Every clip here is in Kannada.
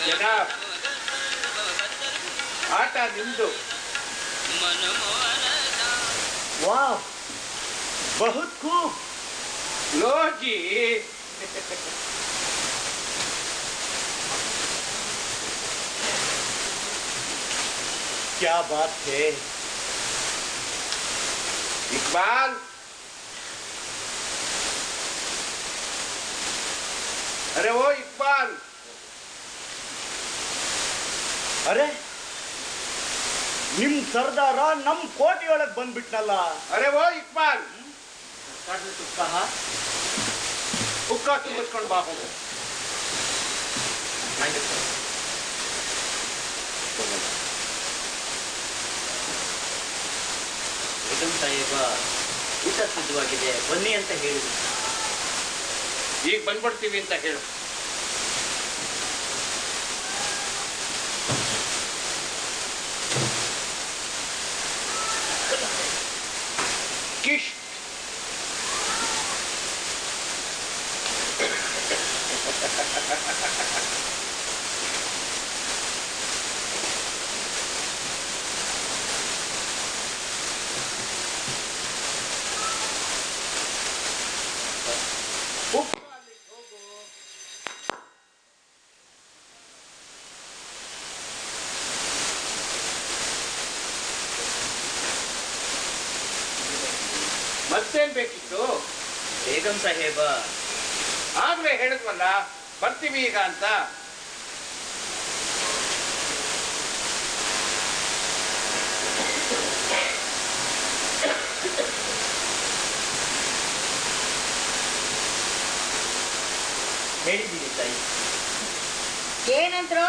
जनाब आटा निम्दु वाह बहुत खूब लो जी क्या बात है इकबाल अरे वो इकबाल अरे निम सरदार नम ಕೋಟೆಯೊಳಗೆ ಬಂದ್ಬಿಟ್ನಲ್ಲ अरे वो इकबाल कहा हुक्का ತುಂಬಿಸ್ಕೊಂಡು ಬಾ ಹೋಗು ಬೇಗಂ ಸಾಹೇಬ ಊಟ ಸಿದ್ಧವಾಗಿದೆ ಬನ್ನಿ ಅಂತ ಹೇಳಿದ್ರು. ಈಗ ಬಂದ್ಬಿಡ್ತೀವಿ ಅಂತ ಹೇಳು. ಕಿಶ್ ಮತ್ತೇನ್ ಬೇಕಿತ್ತು? ಬೇಗಂ ಸಾಹೇಬ ಆಗ್ಲೇ ಹೇಳಿದ್ವಲ್ಲ ಬರ್ತೀವಿ ಈಗ ಅಂತ. ಹೇಳಿದ್ದೀನಿ ತಾಯಿ. ಏನಂದ್ರು?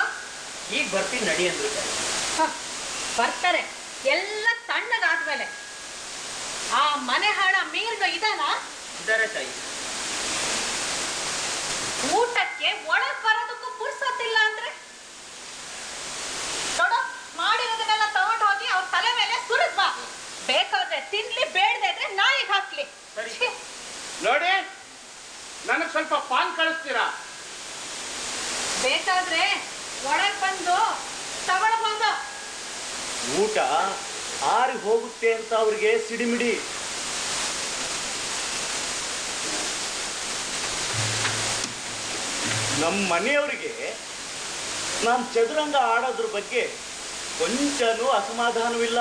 ಈಗ ಬರ್ತೀನಿ ನಡಿ ಅಂದ್ರು ತಾಯಿ. ಬರ್ತಾರೆ ಎಲ್ಲ ತಣ್ಣಗಾದ್ಮೇಲೆ. ಆ ಮನೆ ಹಾಳ ಮೀರ್ನು ಇದಾನ? ಇದ್ದಾರೆ ತಾಯಿ. ಊಟಕ್ಕೆ ಒಳಗ್ ಬರೋದಕ್ಕೂ ಪುರ್ಸೊತ್ತಿಲ್ಲ ಅಂದ್ರೆ ನೋಡು, ಮಾಡಿರೋದನ್ನೆಲ್ಲ ತಗೊಂಡು ಹೋಗಿ ಅವ್ರ ತಲೆ ಮೇಲೆ ಸುರಿದ್ ಬಾ. ಬೇಕಾದ್ರೆ ತಿನ್ಲಿ, ಬೇಡದೆ ಇದ್ರೆ ನಾಯಿಗೆ ಹಾಕ್ಲಿ. ಛೀ. ನೋಡಿ, ನನಗ್ ಸ್ವಲ್ಪ ಪಾನ್ ಕಳಿಸ್ತೀರಾ? ಬೇಕಾದ್ರೆ ಒಳಗ್ ಬಂದು ತಗೊಳ್ಬಹುದು. ಊಟ ಆರಿ ಹೋಗುತ್ತೆ ಅಂತ ಅವ್ರಿಗೆ ಸಿಡಿಮಿಡಿ. ನಮ್ಮ ಮನೆಯವರಿಗೆ ನಾನು ಚದುರಂಗ ಆಡೋದ್ರ ಬಗ್ಗೆ ಕೊಂಚನೂ ಅಸಮಾಧಾನವಿಲ್ಲ.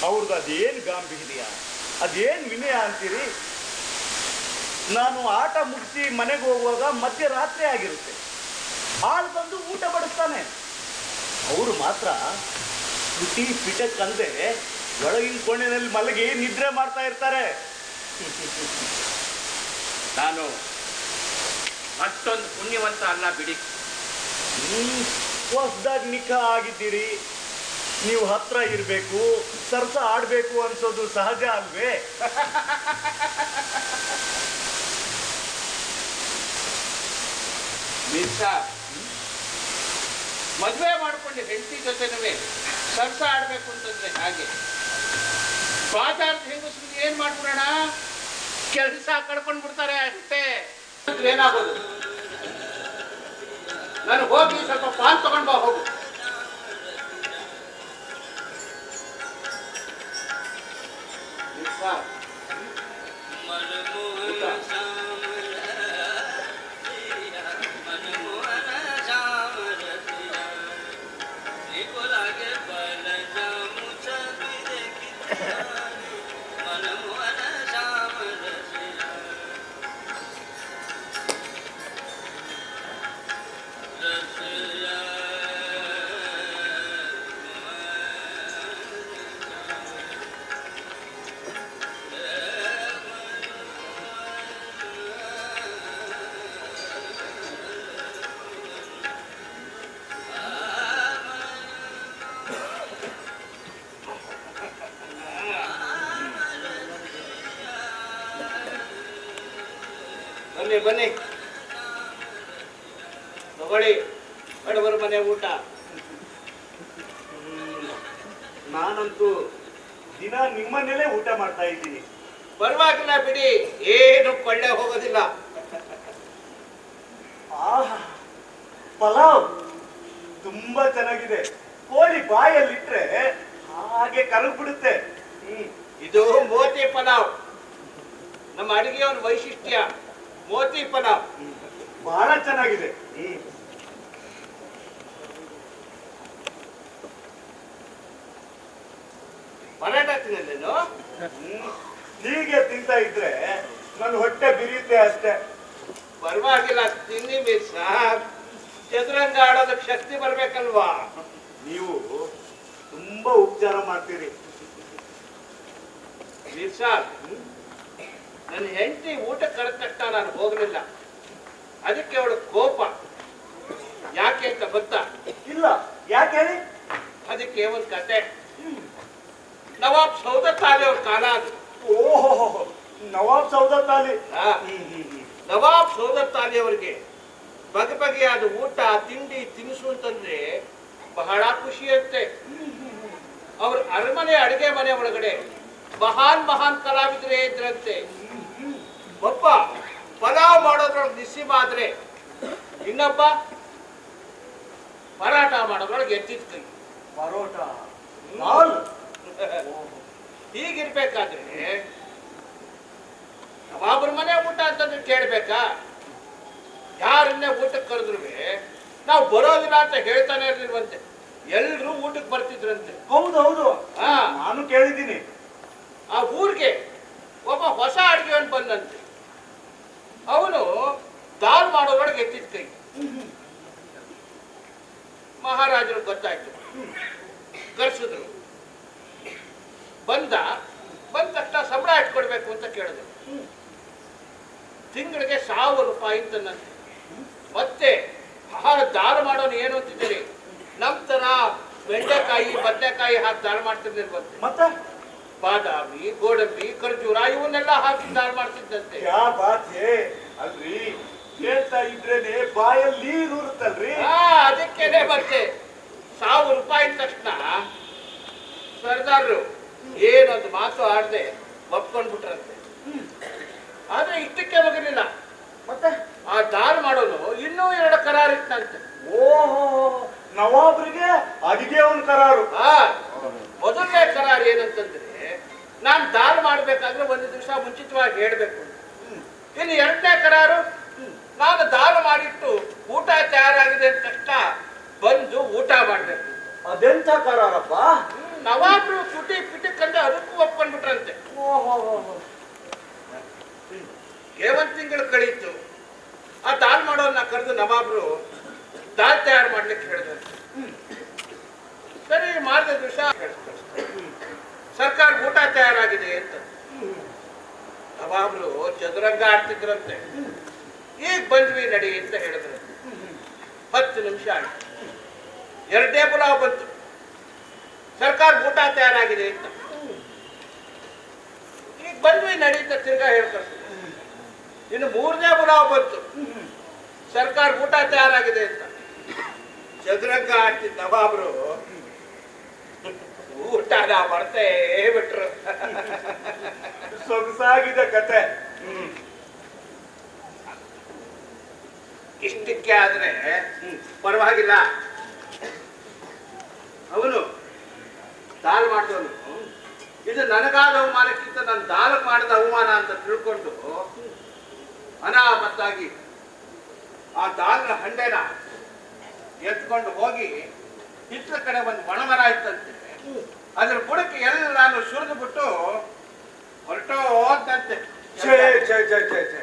ಅವ್ರದ್ದು ಅದೇನು ಗಾಂಭೀರ್ಯ, ಅದೇನು ವಿನಯ ಅಂತೀರಿ. ನಾನು ಆಟ ಮುಗಿಸಿ ಮನೆಗೆ ಹೋಗುವಾಗ ಮಧ್ಯರಾತ್ರಿ ಆಗಿರುತ್ತೆ, ಆಳು ಬಂದು ಊಟ ಬಡಿಸ್ತಾನೆ. ಅವರು ಮಾತ್ರ ತುಟಿ ಪಿಟಕ್ಕಂದೆ ಒಳಗಿನ ಕೋಣೆಯಲ್ಲಿ ಮಲಗಿ ನಿದ್ರೆ ಮಾಡ್ತಾ ಇರ್ತಾರೆ. ನಾನು ಅಷ್ಟೊಂದು ಪುಣ್ಯವಂತ ಅಲ್ಲ ಬಿಡಿ. ಹೊಸದಾಗಿ ನಿಖಾ ಆಗಿದ್ದೀರಿ, ನೀವು ಹತ್ರ ಇರಬೇಕು, ಸರ್ಸ ಆಡ್ಬೇಕು ಅನ್ಸೋದು ಸಹಜ ಅಲ್ವೇ? ಮದ್ವೆ ಮಾಡ್ಕೊಂಡು ಹೆಂಡತಿ ಜೊತೆನವೇ ಸರ್ಸ ಆಡ್ಬೇಕು ಅಂತಂದ್ರೆ ಹಾಗೆ ಬಾಜಾರ್ದ ಹೆಂಗಸ್ರು ಏನ್ ಮಾಡ್ಬಿಡೋಣ, ಕೆಲಸ ಕಳ್ಕೊಂಡ್ ಬಿಡ್ತಾರೆ ಅಷ್ಟೇ. ಏನಾಗೋದು? ನಾನು ಹೋಗಿ ಸ್ವಲ್ಪ ಪಾನ್ ತಗೊಂಡ್ ಬಾ ಹೋಗು. ಬನ್ನಿ ಬನ್ನಿ, ತಗೊಳ್ಳಿ ಬಡವರ ಮನೆ ಊಟ. ನಾನಂತೂ ದಿನ ನಿಮ್ಮನೇಲೆ ಊಟ ಮಾಡ್ತಾ ಇದ್ದೀನಿ. ಪರವಾಗಿಲ್ಲ ಬಿಡಿ, ಏನು ಕೊಳ್ಳೆ ಹೋಗೋದಿಲ್ಲ. ವೈಶಿಷ್ಟ್ಯ ಮೋತಿ ಪಲಾವ್. ಬಹಳ ಚೆನ್ನಾಗಿದೆ. ಪರಾಟ ತಿನ್ನಲೇನು? ಹೀಗೆ ತಿಂತ ಇದ್ರೆ ನನ್ನ ಹೊಟ್ಟೆ ಬಿರಿಯುತ್ತೆ ಅಷ್ಟೇ. ಪರವಾಗಿಲ್ಲ, ತಿನ್ನಿ ಮಿಸ್. ಚದುರಂಗ ಆಡೋದಕ್ಕೆ ಶಕ್ತಿ ಬರ್ಬೇಕಲ್ವಾ? ನೀವು ತುಂಬಾ ಉಪಚಾರ ಮಾಡ್ತೀರಿ. ವಿಶಾಲ್, ನನ್ನ ಹೆಂಡತಿ ಊಟಕ್ಕೆ ಕರೆದ ತಕ್ಷಣ ನಾನು ಹೋಗಲಿಲ್ಲ. ಅದಕ್ಕೆ ಅವಳು ಕೋಪ. ಯಾಕೆ ಅಂತ ಗೊತ್ತಾ? ಇಲ್ಲ, ಯಾಕೆ ಹೇಳಿ? ಅದಕ್ಕೆ ಒಂದು ಕತೆ. ನವಾಬ್ ಸೌದತ್ತಾಲಿ ಅವ್ರ ಕಾಲ ಅದು. ಓಹೋ, ನವಾಬ್ ಸೌದತ್ತಾಲಿ. ಆ, ನವಾಬ್ ಸೌದತ್ತಾಲಿ ಅವರಿಗೆ ಬಗೆ ಬಗೆಯಾದ ಊಟ ತಿಂಡಿ ತಿನಿಸು ಅಂತಂದ್ರೆ ಬಹಳ ಖುಷಿ ಅಂತೆ. ಅವ್ರ ಅರಮನೆ ಅಡಿಗೆ ಮನೆ ಒಳಗಡೆ ಮಹಾನ್ ಮಹಾನ್ ಕಲಾವಿದರೇ ಇದ್ರಂತೆ. ಒಬ್ಬ ಪಲಾವ್ ಮಾಡೋದ್ರೊಳಗೆ ನಿಸ್ಸಿಮ ಆದ್ರೆ ಇನ್ನೊಬ್ಬ ಪರಾಟ ಮಾಡೋದ್ರೊಳಗೆ ಎತ್ತಿದ ಕೈ. ಪರೋಟ. ಹೀಗಿರ್ಬೇಕಾದ್ರೆ ನವಾಬ್ರ ಮನೆ ಊಟ ಅಂತಂದ್ರೆ ಕೇಳ್ಬೇಕಾ? ಯಾರನ್ನೇ ಊಟಕ್ಕೆ ಕರೆದ್ರು ನಾವು ಬರೋದಿಲ್ಲ ಅಂತ ಹೇಳ್ತಾನೆ ಇರ್ಲಿಲ್ವಂತೆ. ಎಲ್ರು ಊಟಕ್ಕೆ ಬರ್ತಿದ್ರಂತೆ. ಹೌದೌದು, ಹಾ, ನಾನು ಕೇಳಿದ್ದೀನಿ. ಆ ಊರಿಗೆ ಒಬ್ಬ ಹೊಸ ಅಡಿಗೆವನ್ ಬಂದಂತೆ. ಅವನು ದಾಲ್ ಮಾಡೋದ್ರೊಳಗೆ ಎತ್ತಿದ ಕೈ. ಮಹಾರಾಜರು ಗೊತ್ತಾಯ್ತು, ಕರ್ಸಿದ್ರು. ಬಂದ ತಕ್ಷಣ ಸಂಬಳ ಇಟ್ಕೊಡ್ಬೇಕು ಅಂತ ಕೇಳಿದ್ರು. ತಿಂಗಳಿಗೆ 1000 ರೂಪಾಯಿ ಅಂತಂದಂತೆ. ಮತ್ತೆ ದಾಲ್ ಮಾಡೋನು ಏನು ಅಂತಿದ್ದೀರಿ? ನಮ್ ತರ ಬೆಂಡೆಕಾಯಿ ಬದನೆಕಾಯಿ ಹಾಕಿ ದಾಲ್ ಮಾಡ್ತಿರ್ಲಿಲ್ವಂತೆ. ಮತ್ತೆ ಬಾದಾಮಿ, ಗೋಡಂಬಿ, ಖರ್ಜೂರ ಇವನ್ನೆಲ್ಲ ಹಾಕಿ ದಾಲ್ ಮಾಡ್ತಿದ್ದಂತೆ. ಯಾ ಬಾತ್ ಹೇ ಅಲ್ರಿ, ಕೇಳ್ತಾ ಇದ್ರೇನೆ ಬಾಯಲ್ಲಿ ನೀರು ಉರುತ್ತಲ್ರಿ. ಅದಕ್ಕೇನೆ ಮತ್ತೆ 1000 ರೂಪಾಯಿ ತಕ್ಷಣ ಸರ್ದಾರರು ಏನೊಂದು ಮಾತು ಆಡದೆ ಒಪ್ಕೊಂಡ್ಬಿಟ್ರಂತೆ. ಆದ್ರೆ ಇಷ್ಟಕ್ಕೆ ಮುಗಿಲಿಲ್ಲ. ಮತ್ತೆ ಆ ದಾಲ್ ಮಾಡೋನು ಇನ್ನೂ 2 ಕರಾರ್ ಇತ್ತಂತೆ. ಓಹೋ, ನವಾಬ್ರಿಗೆ ಅಡಿಗೆ ಒಂದು ಕರಾರು. ಮೊದಲನೇ ಕರಾರ್ ಏನಂತಂದ್ರೆ, ನಾನ್ ದಾಲ್ ಮಾಡ್ಬೇಕಾದ್ರೆ 1 ದಿವಸ ಮುಂಚಿತವಾಗಿ ಹೇಳ್ಬೇಕು. ಇನ್ನು 2ನೇ ಕರಾರು, ನಾನು ದಾಲ್ ಮಾಡಿಟ್ಟು ಊಟ ತಯಾರಾಗಿದೆ ಅಂತ ತಕ್ಷಣ ಬಂದು ಊಟ ಮಾಡ್ಬೇಕು. ಅದೆಂತ ಕರಾರಪ್ಪ? ನವಾಬ್ರು ತುಟಿ ಪಿಟಕ್ಕಂದ್ರೆ ಅದಕ್ಕೂ ಒಪ್ಕೊಂಡ್ಬಿಟ್ರಂತೆ. ಒಂದ್ ತಿಂಗಳು ಕಳೀತು. ಆ ದಾಲ್ ಮಾಡೋನ್ನ ಕರೆದು ನವಾಬ್ರು ದಾಲ್ ತಯಾರು ಮಾಡ್ಲಿಕ್ಕೆ ಹೇಳಿದಂತೆ. ಸರಿ, ಮಾರನೇ ದಿವಸ ಸರ್ಕಾರ ಊಟ ತಯಾರಾಗಿದೆ ಅಂತ. ನವಾಬ್ರು ಚದುರಂಗ ಆಡ್ತಿದ್ರಂತೆ. ಈಗ ಬಂದ್ವಿ ನಡಿ ಅಂತ ಹೇಳಿದ್ರು. 10 ನಿಮಿಷ ಆಯ್ತು. 2ನೇ ಪುಲಾವ್ ಬಂತು. ಸರ್ಕಾರ ಊಟ ತಯಾರಾಗಿದೆ ಅಂತ. ಈಗ ಬಂದ್ವಿ ನಡಿ ಅಂತ ತಿರ್ಗಾ ಹೇಳ್ಕಳ್ಸಿದ್ರು. ಇನ್ನು 3ನೇ ಪುಲಾವ್ ಬಂತು. ಸರ್ಕಾರ ಊಟ ತಯಾರಾಗಿದೆ ಅಂತ. ಚದುರಂಗ ಆಡ್ತಿದ್ದ ನವಾಬ್ರು ಊಟನ ಮಾಡ್ತೇ ಬಿಟ್ರು. ಸೊಗಸಾಗಿದೆ ಕತೆ. ಇಷ್ಟಕ್ಕೆ ಆದ್ರೆ ಪರವಾಗಿಲ್ಲ. ಅವನು ದಾಲ್ ಮಾಡಿದವನು ಇದು ನನಗಾದ ಅವಮಾನಕ್ಕಿಂತ ನನ್ನ ದಾಲ್ ಮಾಡಿದ ಅವಮಾನ ಅಂತ ತಿಳ್ಕೊಂಡು ಅನಾಮತ್ತಾಗಿ ಆ ದಾಲ್ನ ಹಂಡೆನ ಎತ್ಕೊಂಡು ಹೋಗಿ ಹಿತ್ತಲ ಕಡೆ ಒಂದು ಮಣಮರ ಇತ್ತಂತೆ. ಅದ್ರ ಬುಡಕ್ಕೆ ಎಲ್ಲಾನು ಸುರಿದು ಬಿಟ್ಟು ಹೊರಟೋದಂತೆ. ಛೇ ಛೇ ಛೇ ಛೇ ಛೇ,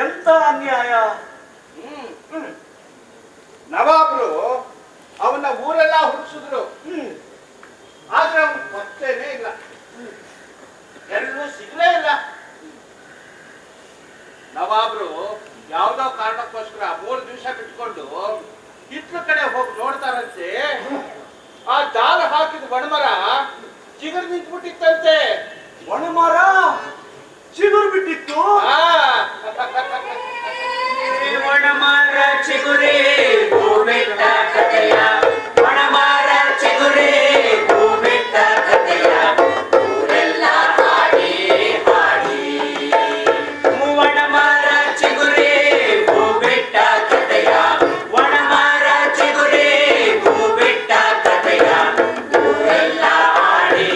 ಎಂತ ಅನ್ಯಾಯ! ನವಾಬ್ರು ಅವನ್ನ ಊರೆಲ್ಲ ಹುಡುಕಿಸಿದ್ರು. ಆದ್ರೆ ಅವನು ಪತ್ತೇನೇ ಇಲ್ಲ, ಎಲ್ಲೂ ಸಿಗ್ಲೇ ಇಲ್ಲ. ನವಾಬ್ರು ಯಾವ್ದೋ ಕಾರಣಕ್ಕೋಸ್ಕರ 3 ದಿವಸ ಬಿಟ್ಕೊಂಡು ಹಿತ್ಲ ಕಡೆ ಹೋಗಿ ನೋಡ್ತಾರಂತೆ. ಆ ದಾಲ್ ಹಾಕಿದ ಒಣಮರ ಚಿಗುರು ನಿಂತ್ಬಿಟ್ಟಿತ್ತಂತೆ. ಒಣಮರ ಚಿಗುರು ಬಿಟ್ಟಿತ್ತು. ಒಣಮರ ಚಿಗುರೇ ಹೂಬಿಟ್ಟ ಕಥೆಯ, ಒಣಮರ ಚಿಗುರೇ ಹೂಬಿಟ್ಟ ಕಥೆಯ, ಊರೆಲ್ಲ ಹಾಡಿ ಹಾಡಿ. ಒಣಮರ ಚಿಗುರೇ ಹೂಬಿಟ್ಟ ಕಥೆಯ, ಒಣಮರ ಚಿಗುರೇ ಹೂಬಿಟ್ಟ ಕಥೆಯ, ಊರೆಲ್ಲ ಹಾಡಿ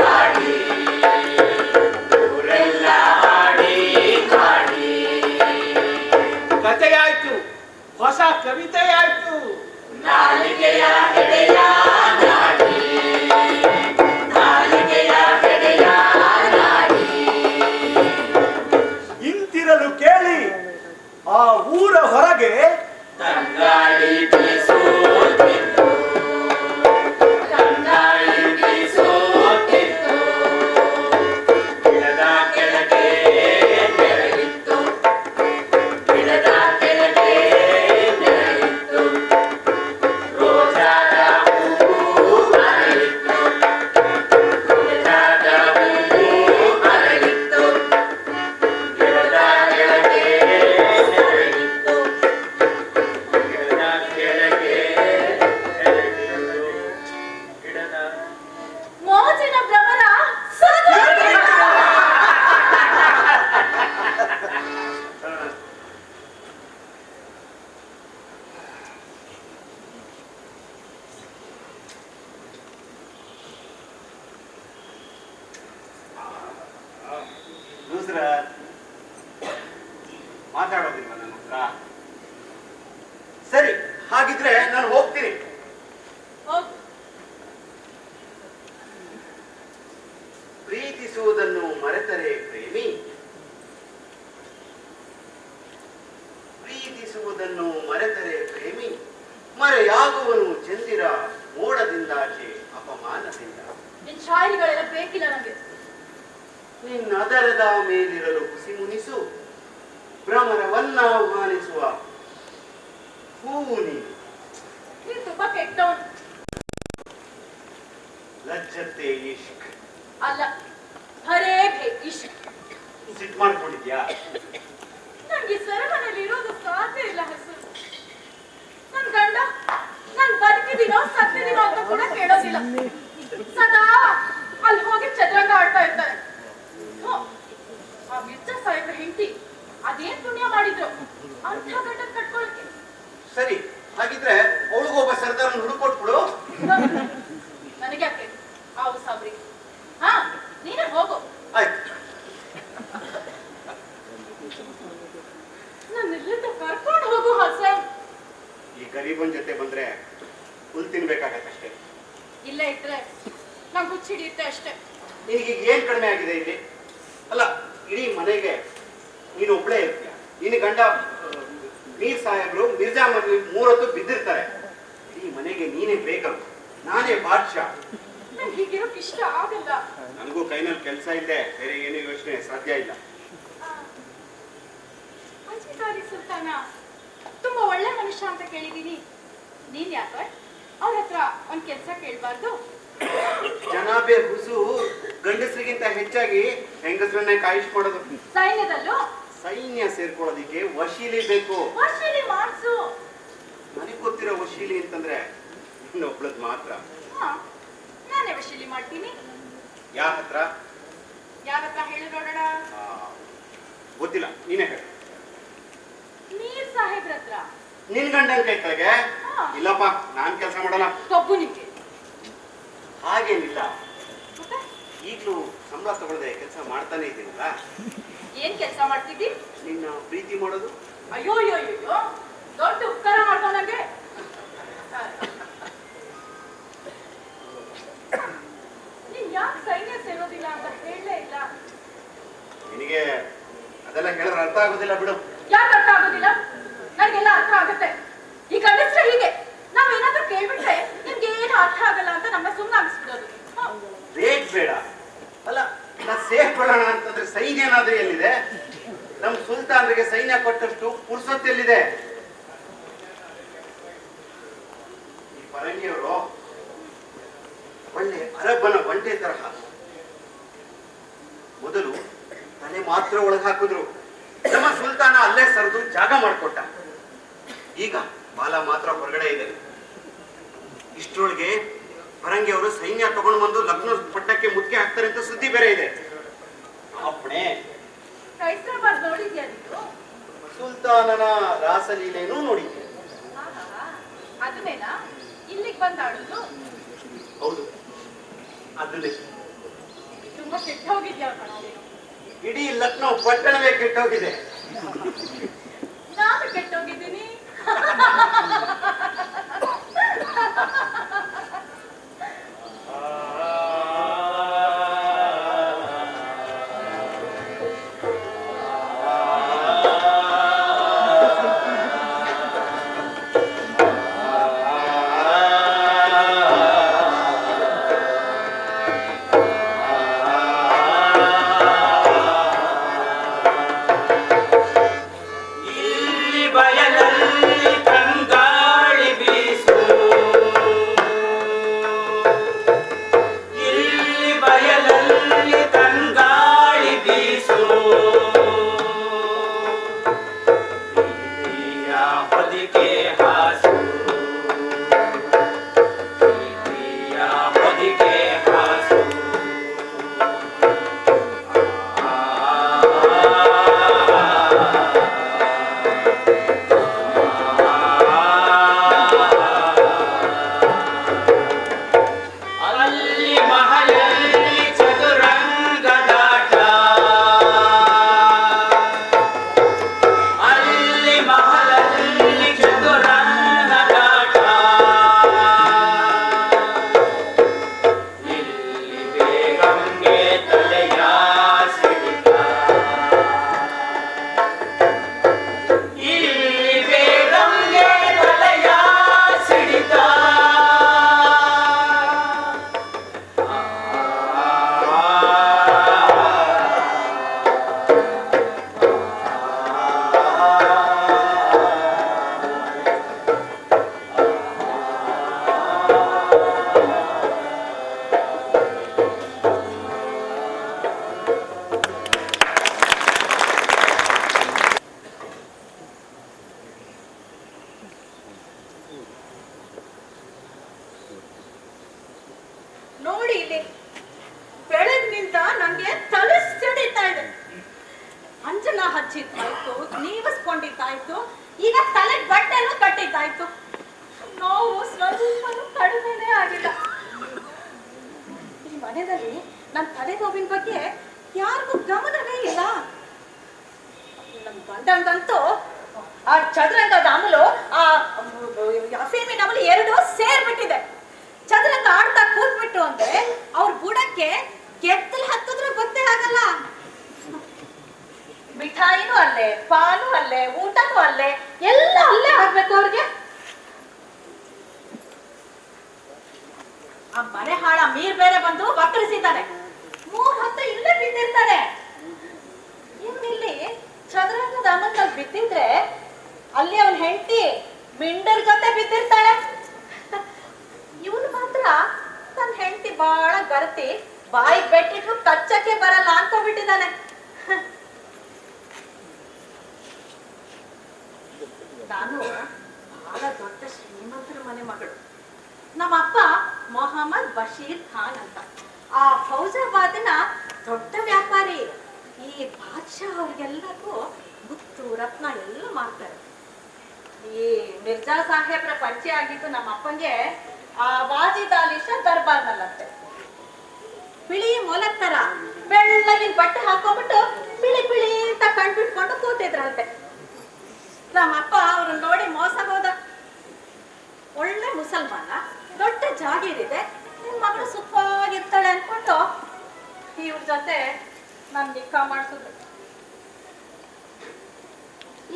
ಹಾಡಿ, ಊರೆಲ್ಲ ಹಾಡಿ ಹಾಡಿ. ಹೊಸ ಕವಿತೆ ಆಯ್ತು. ಇಂತಿರಲು ಕೇಳಿ ಆ ಊರ ಹೊರಗೆ ಮೋಜಿನ ಭ್ರಮರ ಮಾತಾಡೋದಿಲ್ಲ ನನ್ನ ಹತ್ರ. ಸರಿ, ಹಾಗಿದ್ರೆ ನಾನು ಹೋಗ್ತೀನಿ. ಹೋಗು. ಪ್ರೀತಿಸುವುದನ್ನು ಮರೆತರೆ ಪ್ರೇಮಿ, ಪ್ರೀತಿಸುವುದನ್ನು ಮರೆತರೆ ಪ್ರೇಮಿ, ಮರೆಯಾಗುವನು ಚಂದಿರ ಮೋಡದಿಂದಾಚೆ ಅಪಮಾನದಿಂದ. ನಿನ್ ಶಾಯರಿಗಳೆಲ್ಲ ಬೇಕಿಲ್ಲ ನನಗೆ. ನಿನ್ನ ಅದರದ ಮೇಲಿರಲು ಹುಸಿ ಮುನಿಸು, ಭ್ರಮರವನ್ನ ಆಹ್ವಾನಿಸುವ ಹೂವು ನೀನು. ನೀನ್ ತುಂಬಾ ಕೆಟ್ಟವನು. ಲಜ್ಜತೆ ಇಷ್ಕ್. ಅಲ್ಲ, ಹರೇ ಭೇ ಇಷ್ಕ್. ಸಿಟ್ ಮಾಡ್ಕೊಂಡಿದ್ಯಾ? ನನ್ಗೆ ಈ ಸೆರೆಮನೆಯಲ್ಲಿ ಇರೋದು ಸಾಧ್ಯ ಇಲ್ಲ ಹೆಸರು. ನನ್ ಗಂಡ ನಾನ್ ಬದುಕಿದೀನೋ ಸತ್ತಿದೀನೋ ಅಂತ ಕೂಡ ಕೇಳೋದಿಲ್ಲ. ಸದಾ ಅಲ್ಲಿ ಹೋಗಿ ಚದುರಂಗ ಆಡ್ತಾ ಇರ್ತಾರೆ. ಆ ಮಿರ್ಜಾ ಸಾಹೇಬ್ರ ಹೆಂಡತಿ ಅದೇನ್ ಪುಣ್ಯ ಮಾಡಿದ್ರು ಅಂಥ ಗಂಡ ಕಟ್ಕೊಳಕ್ಕೆ. ಸರಿ, ಹಾಗಿದ್ರೆ ಅವಳಿಗೊಬ್ಬ ಸರ್ದಾರನ್ನು ಹುಡುಕೊಟ್ಬಿಡು. ನನಗೆ ಯಾಕೆ ಆ ಸಾಬ್ರಿ? ಹಾ, ನೀನೇ ಹೋಗು. ಆಯ್ತು. ನನ್ನೆಲ್ಲಿಂದ ಕರ್ಕೊಂಡು ಹೋಗು ಹಸನ್. ಈ ಗರೀಬನ್ ಜೊತೆ ಬಂದ್ರೆ ಹುಲ್ ತಿನ್ಬೇಕಾಗತ್ತಷ್ಟೇ. ಇಲ್ಲೇ ಇದ್ರೆ ನಂಗೆ ಹುಚ್ಚ ಹಿಡಿಯುತ್ತೆ ಅಷ್ಟೇ. ನಿನಗೆ ಏನ್ ಕಡಿಮೆ ಆಗಿದೆ ಇಲ್ಲಿ? ಅಲ್ಲ, ಇಡೀ ಮನೆಗೆ ನೀನು ಒಬ್ಳೇ ಇರ್ತೀಯ. ನಿನ್ನ ಗಂಡ ಮೀರ್ ಸಾಹೇಬ್ರು ಮಿರ್ಜಾ ಮನೆ 3 ಹೊತ್ತು ಬಿದ್ದಿರ್ತಾರೆ. ಇಡೀ ಮನೆಗೆ ನೀನೇ ಬೇಕಂತ, ನಾನೇ ಬಾದ್ಶಾ. ನಂಗೆ ಹೀಗಿರೋಕ್ ಇಷ್ಟ ಆಗಲ್ಲ. ನನಗೂ ಕೈನಲ್ಲಿ ಕೆಲಸ ಇಲ್ಲದೆ ಬೇರೆ ಏನೂ ಯೋಚನೆ ಸಾಧ್ಯ ಇಲ್ಲ. ಅಜಿತಾರಿ ಸುಲ್ತಾನ ತುಂಬಾ ಒಳ್ಳೆ ಮನುಷ್ಯ ಅಂತ ಕೇಳಿದೀನಿ. ನೀನ್ ಯಾಕ ಅವ್ರ ಹತ್ರ ಒಂದ್ ಕೆಲ್ಸ ಕೇಳ್ಬಾರ್ದು? ಜನಾಬೆ ಹುಸು ಗಂಡಸರಿಗಿಂತ ಹೆಚ್ಚಾಗಿ ಹೆಂಗಸರನ್ನೇ ಕಾಯಿಸ್ಕೊಡೋದು. ಸೈನ್ಯದಲ್ಲೂ ಸೈನ್ಯ ಸೇರ್ಕೊಳ್ಳೋದಿಕ್ಕೆ ವಶೀಲಿ ಬೇಕು. ವರ್ಷಲಿ ಮಾಡ್ಸು. ನನಗೆ ಗೊತ್ತಿರೋ ವಶೀಲಿ ಅಂತಂದ್ರೆ ಇನ್ನೊಬ್ಳದ್ ಮಾತ್ರ. ನಾನೇ ವಶೀಲಿ ಮಾಡ್ತೀನಿ. ಯಾರ ಹತ್ರ? ಯಾರ ಹತ್ರ ಹೇಳಿ ನೋಡೋಣ. ಗೊತ್ತಿಲ್ಲ, ನೀನೇ ಹೇಳು. ಮೀರ್ ಸಾಹೇಬ್ರ ಹತ್ರ. ನಿನ್ ಗಂಡನ ಕೈ ಕೆಳಗೆ? ಇಲ್ಲಪ್ಪ, ನಾನ್ ಕೆಲಸ ಮಾಡಲ್ಲ. ಕಬ್ಬು ನಿಂಗೆ ಹಾಗೇನಿಲ್ಲ, ಮತ್ತೆ ಈಗ್ಲೂ ಸಂಬಳ ತಗೊಳ್ಳದೆ ಕೆಲಸ ಮಾಡ್ತಾನೆ ಇದ್ದೀನಲ್ಲ. ಏನ್ ಕೆಲಸ ಮಾಡ್ತಿದ್ದಿ? ನಿನ್ನ ಪ್ರೀತಿ ಮಾಡೋದು. ಅಯ್ಯೋ ಅಯ್ಯೋ ಅಯ್ಯೋ, ದೊಡ್ಡ ಉಪಕಾರ ಮಾಡ್ಕೊಂಡಂಗೆ. ನೀನ್ ಯಾಕೆ ಸೈನ್ಯ ಸೇರೋದಿಲ್ಲ ಅಂತ ಹೇಳಲೇ ಇಲ್ಲ. ನಿನಗೆ ಅದೆಲ್ಲ ಹೇಳಿದ್ರೆ ಅರ್ಥ ಆಗೋದಿಲ್ಲ ಬಿಡು. ಯಾಕೆ ಅರ್ಥ ಆಗೋದಿಲ್ಲ? ನನಗೆಲ್ಲ ಅರ್ಥ ಆಗುತ್ತೆ. ಈ ಗಂಡಸ್ರ ಹೀಗೆ ನಾವೇನಾದ್ರೂ ಕೇಳ್ಬಿಟ್ರೆ ನಿಮ್ಗೆ ಏನು ಅರ್ಥ ಆಗಲ್ಲ ಅಂತ ನಮ್ಮ ಸುಮ್ಮನಾಗಿಸ್ಬಿಡೋದು. ರೇಟ್ ಬೇಡ. ಅಲ್ಲ, ನಾ ಸೇರ್ಕೊಳ್ಳೋಣ ಅಂತಂದ್ರೆ ಸೈನ್ಯ ಏನಾದ್ರೂ ಎಲ್ಲಿದೆ? ನಮ್ ಸುಲ್ತಾನ್ರಿಗೆ ಸೈನ್ಯ ಕೊಟ್ಟಷ್ಟು ಪುರ್ಸೊತ್ತು ಎಲ್ಲಿದೆ? ಈ ಪರಂಗಿಯವರು ಒಳ್ಳೆ ಅರಬ್ಬನ ಬಂಟೆ ತರಹ. ಮೊದಲು ತಲೆ ಮಾತ್ರ ಒಳಗೆ ಹಾಕಿದ್ರು, ನಮ್ಮ ಸುಲ್ತಾನ ಅಲ್ಲೇ ಸರಿದು ಜಾಗ ಮಾಡಿಕೊಟ್ಟ. ಈಗ ಬಾಲ ಮಾತ್ರ ಹೊರಗಡೆ ಇದೆ. ಇಷ್ಟರೊಳಗೆ ಪರಂಗಿ ಅವರು ಸೈನ್ಯ ತಗೊಂಡು ಬಂದು ಲಗ್ನ ಪಟ್ಟಕ್ಕೆ ಮುತ್ತಿಗೆ ಹಾಕ್ತಾರೆ ಅಂತ ಸುದ್ದಿ ಬೇರೆ ಇದೆ. ಅಪ್ಪಣೆ. ಹೈದರಾಬಾದ್ ನೋಡಿದ್ಯಾ ನೀನು? ಸುಲ್ತಾನನ ರಾಸಲೀಲೆನೂ ನೋಡಿದ್ದೆ. ಅದನ್ನೇನಾ ಇಲ್ಲಿಗೆ ಬಂದು ಆಡುದು? ಹೌದು, ಅದನ್ನೇ. ತುಂಬಾ ಕೆಟ್ಟ ಹೋಗಿದ್ಯಾ ಕಣ ನೀನು. ಇಡೀ ಲಕ್ನೋ ಪಟ್ಟಣವೇ ಕೆಟ್ಟೋಗಿದೆ. ನಾನು ಕೆಟ್ಟೋಗಿದ್ದೀನಿ. ನೋಡಿ ಇಲ್ಲಿ ಬೆಳಗ್ನಿಂದ ನಂಗೆ ತಲೆ ಸಿಡಿತಾ ಇದೆ. ಅಂಜನ ಹಚ್ಚಿದ್ದಾಯ್ತು, ನೀವಿಸ್ಕೊಂಡಿದ್ದಾಯ್ತು, ಈಗ ತಲೆ ಬಟ್ಟೆನೂ ಕಟ್ಟಿದ್ದಾಯ್ತು. ನೋವು ಸ್ವಲ್ಪನೂ ಕಡಿಮೆನೇ ಆಗಿಲ್ಲ. ಈ ಮನೆಯಲ್ಲಿ ನನ್ನ ತಲೆ ನೋವಿನ ಬಗ್ಗೆ ಯಾರಿಗೂ ಗಮನವೇ ಇಲ್ಲ. ನನ್ನ ಗಂಡಂಗಂತೂ ಆ ಚದುರಂಗದ ಅಮಲು, ಆ ಅಫೀಮಿನ ಅಮಲು ಎರಡೂ ಸೇರ್ಬಿಟ್ಟಿದೆ. ಚದುರಂಗ ಆಡ್ತಾ ಕೂತ್ಬಿಟ್ಟು ಅಂದ್ರೆ ಅವ್ರ ಬುಡಕ್ಕೆ ಕೆತ್ತಲ್ ಹತ್ತಿದ್ರೆ ಗೊತ್ತೇ ಆಗಲ್ಲ. ಮಿಠಾಯಿನೂ ಅಲ್ಲೇ, ಪಾಲು ಅಲ್ಲೇ, ಊಟನೂ ಅಲ್ಲೇ, ಎಲ್ಲ ಅಲ್ಲೇ ಆಗ್ಬೇಕು ಅವ್ರಿಗೆ. ಆ ಮನೆ ಹಾಳ ಮೀರ್ ಬೇರೆ ಬಂದು ವಕ್ರಿಸಿದ್ದಾನೆ. 3 ಹೊತ್ತು ಇಲ್ಲೇ ಬಿದ್ದಿರ್ತಾನೆ. ಇಲ್ಲಿ ಚದುರಂಗದ ಅಮಲ್ನಲ್ಲಿ ಬಿದ್ದಿದ್ರೆ ಅಲ್ಲಿ ಅವನ್ ಹೆಂಡತಿ ಮಿಂಡರ್ ಜೊತೆ ಬಿದ್ದಿರ್ತಾಳೆ. ಇವನು ಮಾತ್ರ ತನ್ನ ಹೆಂಡತಿ ಬಾಳ ಗರತಿ, ಬಾಯಿಗೆ ಬೆಟ್ಟಿಟ್ಟು ಕಚ್ಚಕ್ಕೆ ಬರಲ್ಲ ಅಂತ ಬಿಟ್ಟಿದ್ದಾನೆ. ನಾನು ಬಹಳ ದೊಡ್ಡ ಶ್ರೀಮಂತರ ಮನೆ ಮಗಳು. ನಮ್ಮಪ್ಪ ಮೊಹಮ್ಮದ್ ಬಶೀರ್ ಖಾನ್ ಅಂತ, ಆ ಫೌಜಾಬಾದಿನ ದೊಡ್ಡ ವ್ಯಾಪಾರಿ. ಈ ಬಾದ್ಶಾ ಅವ್ರಿಗೆಲ್ಲರಿಗೂ ಮುತ್ತು ರತ್ನ ಎಲ್ಲ ಮಾಡ್ತಾರೆ. ಈ ಮಿರ್ಜಾ ಸಾಹೇಬ್ರ ಪರಿಚಯ ಆಗಿದ್ದು ನಮ್ಮ ಅಪ್ಪಂಗೆ ಆ ವಾಜಿದ್ ಅಲಿ ಶಾ ದರ್ಬಾರ್ನಲ್ಲಂತೆ. ಬಿಳಿ ಮೊಲಕ್ ತರ ಬೆಳ್ಳಗಿನ ಬಟ್ಟೆ ಹಾಕೊಂಡ್ಬಿಟ್ಟು ಬಿಳಿ ಬಿಳಿ ಅಂತ ಕಣ್ಬಿಟ್ಕೊಂಡು ಕೂತಿದ್ರಂತೆ. ನಮ್ಮಪ್ಪ ಅವ್ರನ್ನ ನೋಡಿ ಮೋಸ ಹೋದ. ಒಳ್ಳೆ ಮುಸಲ್ಮಾನ, ದೊಡ್ಡ ಜಾಗೀರಿದೆ, ನಿನ್ ಮಗಳು ಸುಖವಾಗಿರ್ತಾಳೆ ಅನ್ಕೊಂಡು ಇವ್ರ ಜೊತೆ ನಾನು ನಿಕ್ಕಾ ಮಾಡಿಸಿದ್ರು.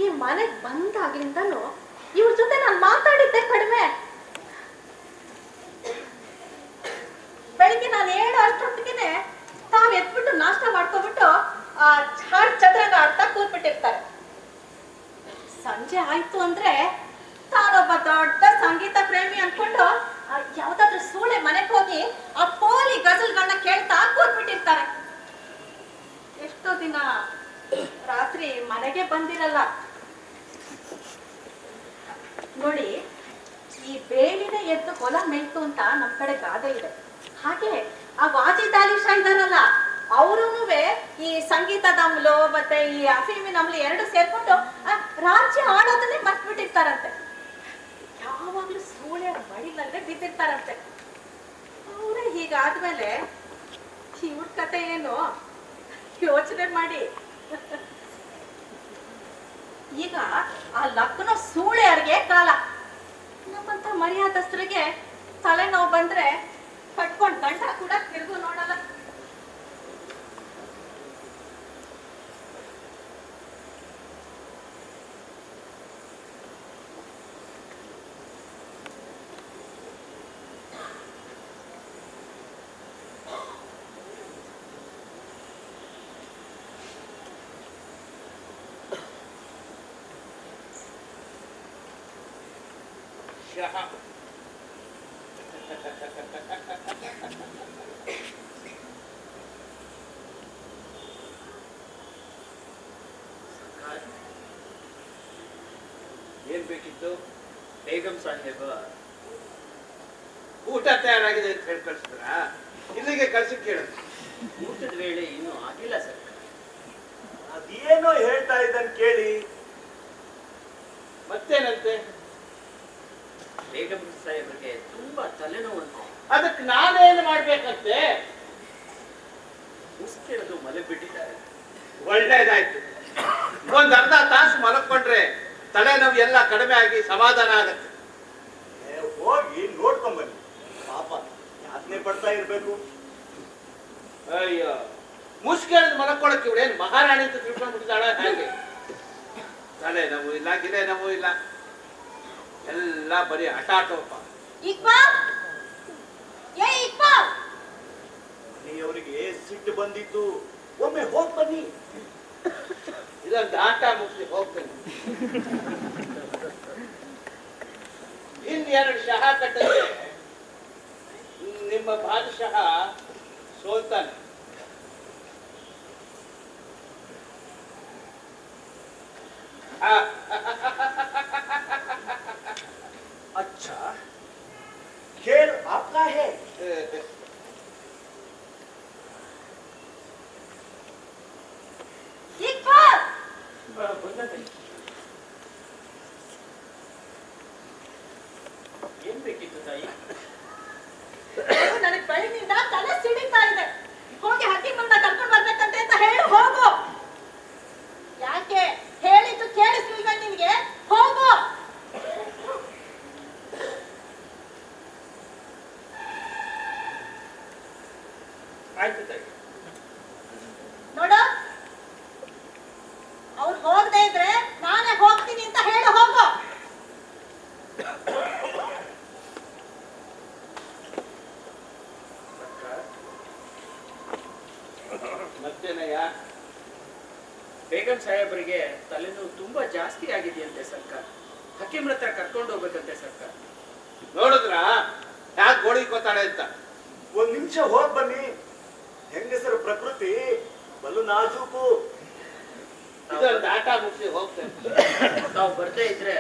ಈ ಮನೆಗೆ ಬಂದಾಗ್ಲಿಂದನೂ ಇವ್ರ ಜೊತೆ ನಾನು ಮಾತಾಡಿದ್ದೆ ಕಡಿಮೆ. ಬೆಳಿಗ್ಗೆ ನಾನು 7 ಅಷ್ಟೊತ್ತಿಗೆ ತಾವ್ ಎತ್ಬಿಟ್ಟು ನಾಷ್ಟ ಮಾಡ್ಕೊಬಿಟ್ಟು ಆ ಚದುರಂಗ ಆಡ್ತಾ ಕೂತ್ಬಿಟ್ಟಿರ್ತಾರೆ. ಸಂಜೆ ಆಯ್ತು ಅಂದ್ರೆ ತಾನೊಬ್ಬ ದೊಡ್ಡ ಸಂಗೀತ ಪ್ರೇಮಿ ಅನ್ಕೊಂಡು ಯಾವ್ದಾದ್ರು ಸೂಳೆ ಮನೆಗೆ ಹೋಗಿ ಆ ಪೋಲಿ ಗಜಲ್ಗಳನ್ನ ಕೇಳ್ತಾ ಕೂತ್ಬಿಟ್ಟಿರ್ತಾರೆ. ಎಷ್ಟೋ ದಿನ ರಾತ್ರಿ ಮನೆಗೆ ಬಂದಿರಲ್ಲ. ನೋಡಿ, ಈ ಬೇಲಿನ ಎದ್ದು ಹೊಲ ಮೇಯ್ತು ಅಂತ ನಮ್ ಕಡೆ ಗಾದೆ ಇದೆ. ಹಾಗೆ ಆ ವಾಜಿದ್ ಅಲಿ ಶಾ ಇದಾರಲ್ಲ, ಅವರುನು ಈ ಸಂಗೀತದ ಅಮಲು ಮತ್ತೆ ಈ ಅಫೀಮಿನ ಅಮಲು ಎರಡು ಸೇರ್ಕೊಂಡು ರಾಜ್ಯ ಆಡೋದನ್ನೇ ಮರ್ತ್ಬಿಟ್ಟಿರ್ತಾರಂತೆ. ಯಾವಾಗ್ಲೂ ಸೂಳೆಯ ಮಡಿಲಲ್ಲೇ ಬಿದ್ದಿರ್ತಾರಂತೆ. ಅವರೇ ಹೀಗಾದ್ಮೇಲೆ ಇವ್ರ ಕತೆ ಏನು ಯೋಚನೆ ಮಾಡಿ. ಈಗ ಆ ಲಕ್ನೋ ಸೂಳೆ ಅರ್ಗೆ ಕಾಲ. ನಮ್ಮಂತ ಮರ್ಯಾದಸ್ಥರಿಗೆ ತಲೆನೋವು ಬಂದ್ರೆ ಕಟ್ಕೊಂಡ್ ಗಂಟ ಕೂಡ ತಿರುಗು ನೋಡಲ್ಲ. ಚಹಾ. ಏನ್ ಬೇಕಿತ್ತು? ಬೇಗಂ ಸಾಹೇಬ ಊಟ ತಯಾರಾಗಿದೆ ಅಂತ ಹೇಳಿ ಕಳ್ಸಿದ್ರ? ಇಲ್ಲಿಗೆ ಕಳ್ಸಿ ಕೇಳು. ಊಟದ ವೇಳೆ ಇನ್ನೂ ಆಗಿಲ್ಲ ಸರ್ಕಾರ. ಅದೇನೋ ಹೇಳ್ತಾ ಇದ್ದನ್ ಕೇಳಿ. ಮತ್ತೇನಂತೆ? ಬೇಗಂ ಸಾಹೇಬರಿಗೆ ತುಂಬಾ ತಲೆನೋವಂತೆ. ಅದಕ್ಕೆ ನಾನೇನು ಮಾಡ್ಬೇಕಂತೆ? ಮುಸ್ಕಿಳಿದು ಮಲೆ ಬಿಟ್ಟಿದ್ದಾರೆ. ಒಳ್ಳೇದಾಯ್ತು. ಒಂದ್ ಅರ್ಧ ತಾಸು ಮಲಕೊಂಡ್ರೆ ತಲೆನೋವು ಎಲ್ಲ ಕಡಿಮೆ ಆಗಿ ಸಮಾಧಾನ ಆಗತ್ತೆ. ಹೋಗಿ ನೋಡ್ಕೊಂಬನ್ನಿ. ಪಾಪ ಯಾತನೆ ಪಡ್ತಾ ಇರ್ಬೇಕು. ಅಯ್ಯೋ, ಮುಸ್ಕೇಳಿದ್ ಮಲಕೊಳಕ್ಕೆ ಇವಳೇನು ಮಹಾರಾಣಿ ಅಂತ ತಿಳ್ಕೊಂಡ್ಬಿಟ್ಟಿದ್ದಾಳ ಹಾಗೆ? ತಲೆನೋವು ಇಲ್ಲ, ಗಿಲೆ ನೋವು ಇಲ್ಲ, ಎಲ್ಲ ಬರೀ ಹಠಾಟೋಪ. ಇಕ್ಬಾಲ್, ಏ ಇಕ್ಬಾಲ್, ಮನೆಯವರಿಗೆ ಸಿಟ್ಟು ಬಂದಿತ್ತು. ಒಮ್ಮೆ ಹೋಗ್ ಬನ್ನಿ. ಇದೊಂದು ಆಟ ಮುಗಿಸಿ ಹೋಗ್ತೇನೆ. ಇನ್ನೆರಡು ಶಹ ಕಟ್ಟಿದ್ರೆ ನಿಮ್ಮ ಬಾದಶಃ ಸೋಲ್ತಾನೆ. अच्छा, खेल आपका है. ಇಕ್ಬಾಲ್, ಏನ್ ಬೇಕಿತ್ತು ತಾಯಿ? ನನಗೆ ಬೆಳಗಿನಿಂದ ತಲೆ ಸಿಡಿತಾ ಇದೆ. ಹೋಗಿ ಹಕ್ಕಿಮನ್ನ ಕರ್ಕೊಂಡು ಬರ್ಬೇಕಂತೆ ಅಂತ ಹೇಳಿ ಹೋಗು. ಯಾಕೆ ಹೇಳಿದ್ದು ಕೇಳಿಸ್ಲಿಲ್ವ ನಿನ್ಗೆ? ಹೋಗು. ಆಯ್ತು ತಾಯಿ. ನೋಡು, ಅವ್ರು ಹೋಗದೆ ಇದ್ರೆ ನಾನೇ ಹೋಗ್ತೀನಿ ಅಂತ ಹೇಳಿ ಹೋಗು. ಮತ್ತೇನಯ್ಯ? ಬೇಗಂ ಸಾಹೇಬರಿಗೆ ತಲೆನೋವು ತುಂಬಾ ಜಾಸ್ತಿ ಆಗಿದೆಯಂತೆ ಸರ್ಕಾರ. ಹಕ್ಕಿಮ್ರ ಹತ್ರ ಕರ್ಕೊಂಡು ಹೋಗ್ಬೇಕಂತೆ ಸರ್ಕಾರ. ನೋಡಿದ್ರ ಯಾಕೆ ಗೋಳಿಕೋತಾಳೆ ಅಂತ? ಒಂದ್ ನಿಮಿಷ ಹೋಗ್ ಬನ್ನಿ. ಹೆಂಗಸರ ಪ್ರಕೃತಿ ಬಲು ನಾಜೂಕು. ಇದೊಂದು ಆಟ ಮುಗಿಸಿ ಹೋಗ್ತೇನೆ. ತಾವು ಬರ್ದೇ ಇದ್ರೆ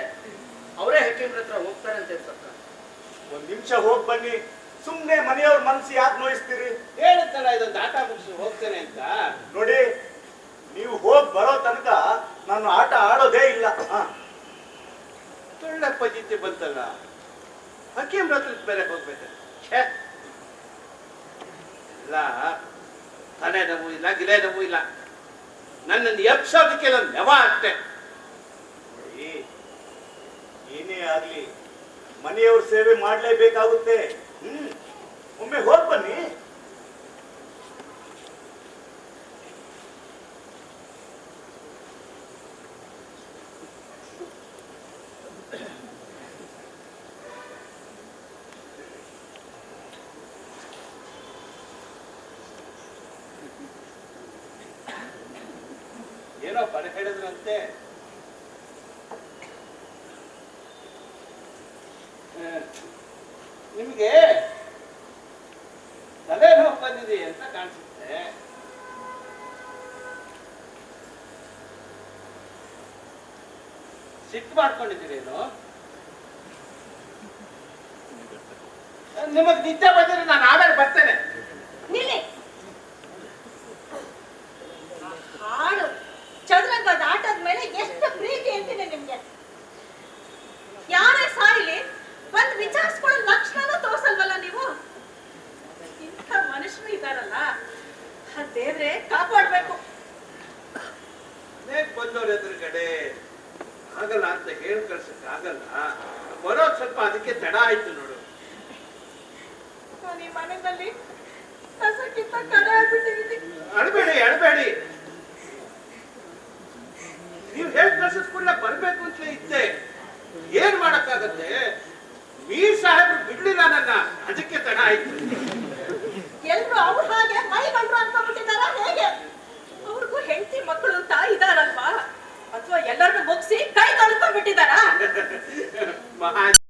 ಅವರೇ ಹಕ್ಕಿಮ್ರ ಹತ್ರ ಹೋಗ್ತಾರಂತೆ ಸರ್ಕಾರ. ಒಂದ್ ನಿಮಿಷ ಹೋಗ್ ಬನ್ನಿ. ಸುಮ್ನೆ ಮನೆಯವ್ರ ಮನ್ಸು ಯಾಕೆ ನೋಯಿಸ್ತೀರಿ? ಹೇಳುತ್ತಲ್ಲ ಇದೊಂದು ಆಟ ಮುಗಿಸಿ ಹೋಗ್ತೇನೆ ಅಂತ. ನೋಡಿ, ನೀವು ಹೋಗ್ ಬರೋ ತನಕ ನಾನು ಆಟ ಆಡೋದೇ ಇಲ್ಲ. ಒಳ್ಳೆ ಪಜಿತಿ ಬಂತಲ್ಲ, ಹಕ್ಕಿಮ್ರ ಹತ್ರ ಬೇರೆ ಹೋಗ್ಬೇಕು. ಇಲ್ಲ, ತಲೆ ನೋವು ಇಲ್ಲ, ಗಿಲೆ ನೋವು ಇಲ್ಲ, ನನ್ನನ್ನು ಎಪ್ಸೋದಕ್ಕೆ ನನ್ನ ನೆವ ಅಷ್ಟೇ. ನೋಡಿ, ಏನೇ ಆಗ್ಲಿ ಮನೆಯವ್ರ ಸೇವೆ ಮಾಡ್ಲೇಬೇಕಾಗುತ್ತೆ. ಒಮ್ಮೆ ಹೋಗ್ ಬನ್ನಿ. ಏನೋ ಬರ ಹೇಳಿದ್ರಂತೆ. ನಿಮ್ಗೆ ತಲೆನೋವು ಬಂದಿದೆ ಅಂತ ಕಾಣಿಸುತ್ತೆ. ಸಿಟ್ಟು ಮಾಡ್ಕೊಂಡಿದ್ದೀರೇನು? ನಿಮಗ್ ನಿದ್ದೆ ಬಂದಿದ್ರೆ ನಾನು ಆಮೇಲೆ ಬರ್ತೇನೆ. ನಿಲ್ಲಿ. ಹಾಡು ಚದುರಂಗದ ಆಟದ ಮೇಲೆ ಎಷ್ಟು ಪ್ರೀತಿ ಅಂತೀನಿ ನಿಮ್ಗೆ. ಯಾರೇ ಸಾಯಿಲಿ ಬಂದು ವಿಚಾರಿಸ್ಕೊಳ್ಳೋ ಲಕ್ಷಣನೂ ತೋರ್ಸಲ್ವಲ್ಲ ನೀವು? ಇಂಥ ಮನುಷ್ಯರು ಇದಾರಲ್ಲ, ಆ ದೇವ್ರೆ ಕಾಪಾಡ್ಬೇಕು. ಬಂದವ್ರ ಎದುರುಗಡೆ ಆಗಲ್ಲ ಅಂತ ಹೇಳಿ ಕಳ್ಸಕ್ ಆಗಲ್ಲ. ಬರೋದ್ ಸ್ವಲ್ಪ ಅದಕ್ಕೆ ತಡ ಆಯ್ತು ನೋಡು. ನಾನು ಈ ಮನೆಯಲ್ಲಿ ಕಸಕ್ಕಿಂತ ಕಡೆ ಆಗ್ಬಿಟ್ಟಿದ್ದೀನಿ. ಅಳಬೇಡಿ. ನೀವು ಹೇಳಿ ಕಳ್ಸಿದ ಕೂಡಲೇ ಬರ್ಬೇಕು ಅಂತಲೇ ಇದ್ದೆ. ಏನ್ ಮಾಡಕ್ಕಾಗತ್ತೆ? ಮೀರ್ ಸಾಹೇಬ್ರು ಬಿಡ್ಲಿಲ್ಲ ನನ್ನ, ಅದಕ್ಕೆ ತಡ ಆಯ್ತು. ಎಲ್ರು ಅವ್ರು ಹಾಗೆ ಮೈ ಬಂದ್ರು ಅಂತ